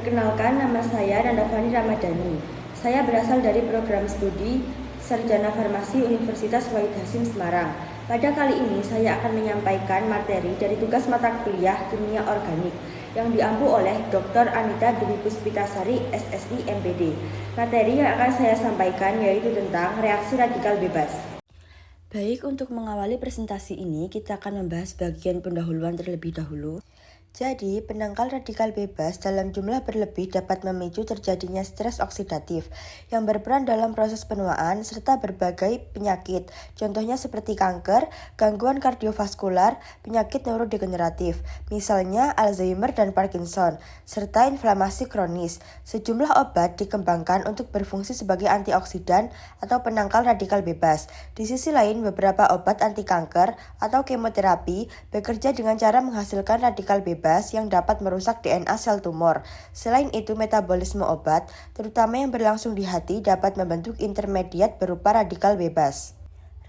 Perkenalkan, nama saya Nanda Fani Ramadhani. Saya berasal dari program studi Sarjana Farmasi Universitas Wahid Hasim Semarang. Pada kali ini saya akan menyampaikan materi dari tugas mata kuliah Kimia Organik yang diampu oleh Dr. Anita Dwi Puspitasari, SSI MPD. Materi yang akan saya sampaikan yaitu tentang reaksi radikal bebas. Baik, untuk mengawali presentasi ini, kita akan membahas bagian pendahuluan terlebih dahulu. Jadi, penangkal radikal bebas dalam jumlah berlebih dapat memicu terjadinya stres oksidatif yang berperan dalam proses penuaan serta berbagai penyakit, contohnya seperti kanker, gangguan kardiovaskular, penyakit neurodegeneratif, misalnya Alzheimer dan Parkinson, serta inflamasi kronis. Sejumlah obat dikembangkan untuk berfungsi sebagai antioksidan atau penangkal radikal bebas. Di sisi lain, beberapa obat anti kanker atau kemoterapi bekerja dengan cara menghasilkan radikal bebas yang dapat merusak DNA sel tumor. Selain itu, metabolisme obat, terutama yang berlangsung di hati, dapat membentuk intermediat berupa radikal bebas.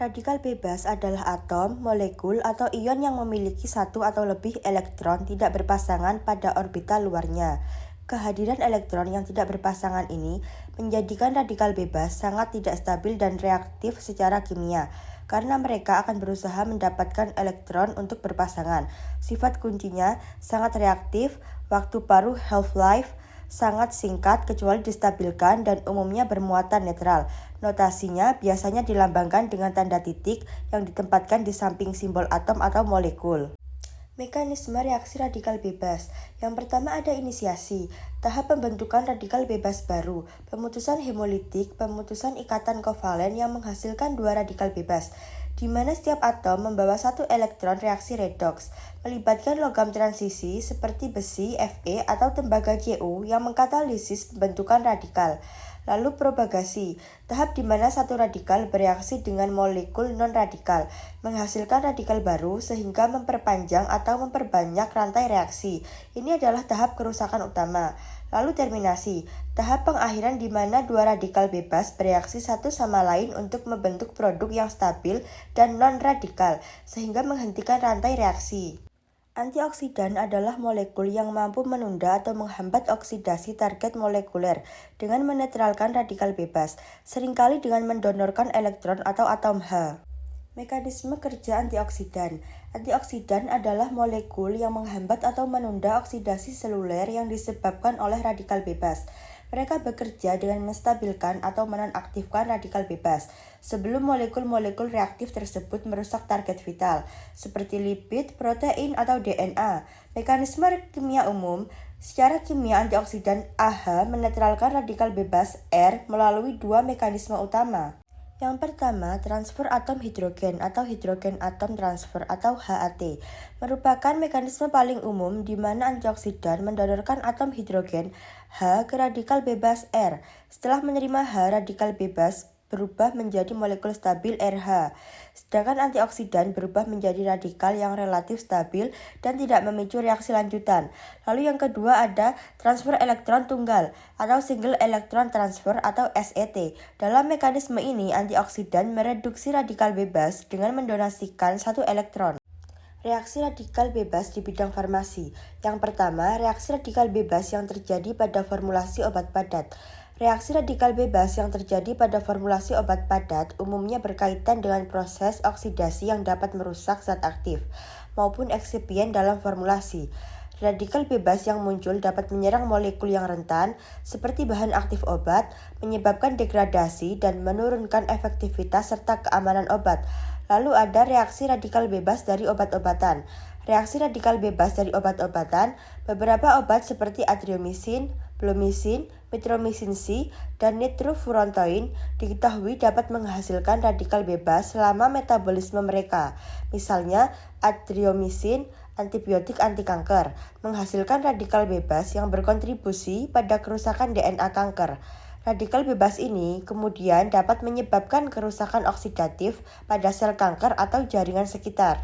Radikal bebas adalah atom, molekul, atau ion yang memiliki satu atau lebih elektron tidak berpasangan pada orbital luarnya. Kehadiran elektron yang tidak berpasangan ini menjadikan radikal bebas sangat tidak stabil dan reaktif secara kimia, karena mereka akan berusaha mendapatkan elektron untuk berpasangan. Sifat kuncinya sangat reaktif, waktu paruh half-life sangat singkat kecuali distabilkan dan umumnya bermuatan netral. Notasinya biasanya dilambangkan dengan tanda titik yang ditempatkan di samping simbol atom atau molekul. Mekanisme reaksi radikal bebas. Yang pertama ada inisiasi, tahap pembentukan radikal bebas baru, pemutusan hemolitik, pemutusan ikatan kovalen yang menghasilkan dua radikal bebas, di mana setiap atom membawa satu elektron reaksi redoks, melibatkan logam transisi seperti besi, Fe, atau tembaga Cu yang mengkatalisis pembentukan radikal. Lalu propagasi, tahap di mana satu radikal bereaksi dengan molekul non-radikal, menghasilkan radikal baru sehingga memperpanjang atau memperbanyak rantai reaksi. Ini adalah tahap kerusakan utama. Lalu terminasi, tahap pengakhiran di mana dua radikal bebas bereaksi satu sama lain untuk membentuk produk yang stabil dan non-radikal, sehingga menghentikan rantai reaksi. Antioksidan adalah molekul yang mampu menunda atau menghambat oksidasi target molekuler dengan menetralkan radikal bebas, seringkali dengan mendonorkan elektron atau atom H. Mekanisme kerja antioksidan. Antioksidan adalah molekul yang menghambat atau menunda oksidasi seluler yang disebabkan oleh radikal bebas. Mereka bekerja dengan menstabilkan atau menonaktifkan radikal bebas sebelum molekul-molekul reaktif tersebut merusak target vital, seperti lipid, protein, atau DNA. Mekanisme kimia umum. Secara kimia, antioksidan AH menetralkan radikal bebas R melalui dua mekanisme utama. Yang pertama, transfer atom hidrogen atau hidrogen atom transfer atau HAT merupakan mekanisme paling umum di mana antioksidan mendonorkan atom hidrogen H ke radikal bebas R. Setelah menerima H, radikal bebas berubah menjadi molekul stabil RH, sedangkan antioksidan berubah menjadi radikal yang relatif stabil dan tidak memicu reaksi lanjutan. Lalu yang kedua ada transfer elektron tunggal atau single electron transfer atau SET. Dalam mekanisme ini, antioksidan mereduksi radikal bebas dengan mendonasikan satu elektron. Reaksi radikal bebas di bidang farmasi. Yang pertama, reaksi radikal bebas yang terjadi pada formulasi obat padat. Reaksi radikal bebas yang terjadi pada formulasi obat padat umumnya berkaitan dengan proses oksidasi yang dapat merusak zat aktif maupun eksipien dalam formulasi. Radikal bebas yang muncul dapat menyerang molekul yang rentan seperti bahan aktif obat, menyebabkan degradasi dan menurunkan efektivitas serta keamanan obat. Lalu ada reaksi radikal bebas dari obat-obatan. Reaksi radikal bebas dari obat-obatan, beberapa obat seperti adriamycin, blomycin, mitromycin C, dan nitrofurantoin diketahui dapat menghasilkan radikal bebas selama metabolisme mereka. Misalnya, adriamycin, antibiotik anti kanker, menghasilkan radikal bebas yang berkontribusi pada kerusakan DNA kanker. Radikal bebas ini kemudian dapat menyebabkan kerusakan oksidatif pada sel kanker atau jaringan sekitar.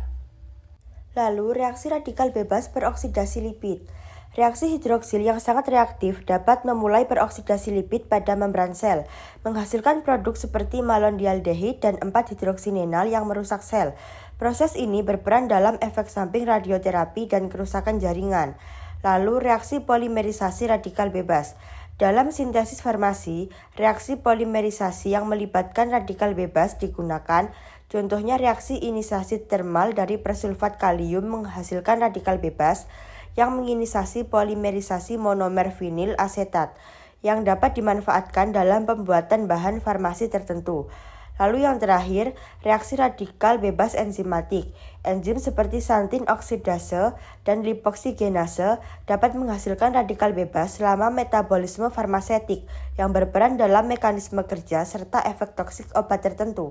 Lalu, reaksi radikal bebas beroksidasi lipid. Reaksi hidroksil yang sangat reaktif dapat memulai beroksidasi lipid pada membran sel, menghasilkan produk seperti malondialdehid dan 4-hidroksinenal yang merusak sel. Proses ini berperan dalam efek samping radioterapi dan kerusakan jaringan. Lalu reaksi polimerisasi radikal bebas. Dalam sintesis farmasi, reaksi polimerisasi yang melibatkan radikal bebas digunakan. Contohnya reaksi ionisasi termal dari persulfat kalium menghasilkan radikal bebas yang menginisasi polimerisasi monomer vinil asetat yang dapat dimanfaatkan dalam pembuatan bahan farmasi tertentu. Lalu yang terakhir, reaksi radikal bebas enzimatik. Enzim seperti santin oksidase dan lipoksigenase dapat menghasilkan radikal bebas selama metabolisme farmasetik yang berperan dalam mekanisme kerja serta efek toksik obat tertentu.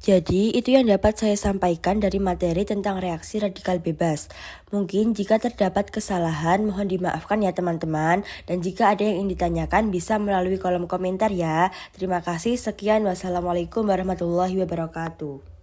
Jadi, itu yang dapat saya sampaikan dari materi tentang reaksi radikal bebas. Mungkin jika terdapat kesalahan, mohon dimaafkan ya teman-teman. Dan jika ada yang ingin ditanyakan, bisa melalui kolom komentar ya. Terima kasih, sekian. Wassalamualaikum warahmatullahi wabarakatuh.